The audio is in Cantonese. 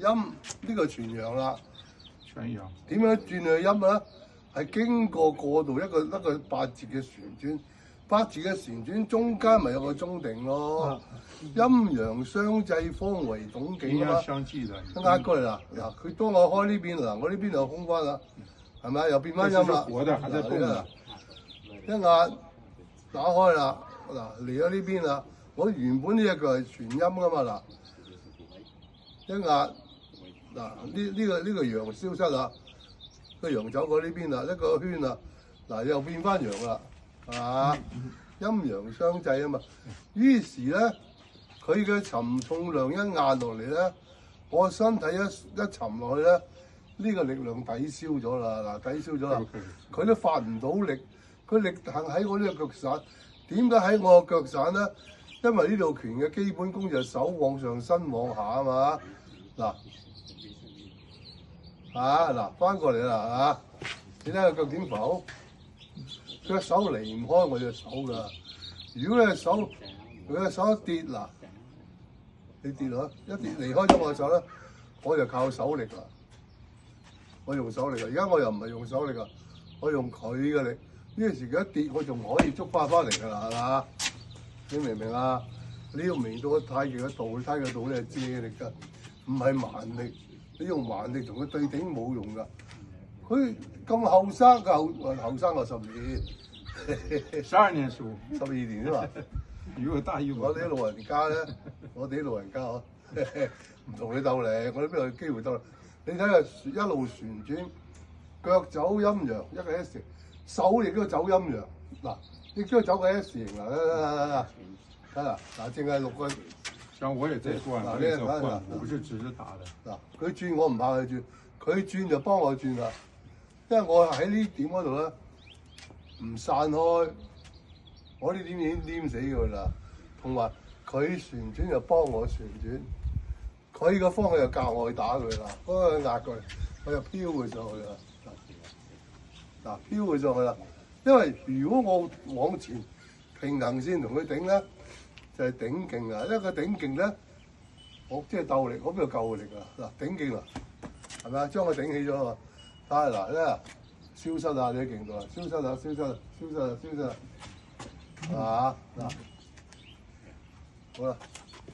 陰呢個全陽啦。全陽點樣轉去陰啊？係經過度一個八字嘅旋轉，八字嘅旋轉中間咪有個中定咯。陰陽相濟，方為懂陰境啊嘛。陽相濟的。壓過嚟啦，嗱佢當我開呢邊嗱，我呢邊就空翻啦，係咪又變翻陰啦？活的，還在動的。一壓打開啦，嗱嚟咗呢邊啦。我原本呢一個係全陰噶嘛嗱，一壓嗱呢個陽消失啦，個陽走過呢邊啦，一個圈啦，嗱又變翻陽啦，係嘛？陰陽相濟啊嘛。於是咧，佢嘅沉重量一壓落嚟咧，我身體一沉落去咧，呢個力量抵消咗啦，嗱抵消咗啦，佢都發唔到力，佢力行喺我呢個腳散。點解喺我個腳散咧？因為呢度拳嘅基本功就係手往上，身往下啊嘛。嗱，嗱翻過嚟啦你睇下腳點浮，隻手離唔開我隻手㗎。如果你手一跌嗱，你跌落一跌離開咗我手咧，我就靠手力啦。我用手力啊！而家我又唔係用手力啊，我用佢嘅力。呢個時佢一跌，我仲可以捉翻嚟㗎啦，係嘛？你明唔明啊？你要明到太極嘅道，太極嘅道咧係借力㗎，唔係蠻力。你用蠻力同佢對頂冇用㗎。佢咁後生㗎，後生我10年12年書，12年啫嘛。如果大於我哋啲老人家咧，我哋啲老人家呵，唔同你鬥力，我哋邊度有機會鬥力？你睇下一路旋轉，腳走陰陽，一個 S， 手亦都走陰陽。嗱，亦都走個 S 型啦，睇啦，嗱，淨係6個。像我也在轉，我也在換，我不是只是打的。嗱，佢轉我唔怕佢轉，佢轉就幫我轉啦，因為我喺呢點嗰度咧唔散開，我呢點已經黏死佢啦。同埋佢旋轉就幫我旋轉，佢個方向就教我去打佢啦，嗰個壓佢，我就飄佢上去啦。嗱，飄佢上去啦，因為如果我往前平衡線同佢頂咧，就係頂勁啊！因為佢頂勁咧，我即係鬥力，我邊度夠力啊？嗱，頂勁啦，係咪啊？將佢頂起咗啊！但係嗱咧，消失啊！你喺勁度啊！消失啊！消失啊！消失啊！消失啊！係嘛？嗱，好啦。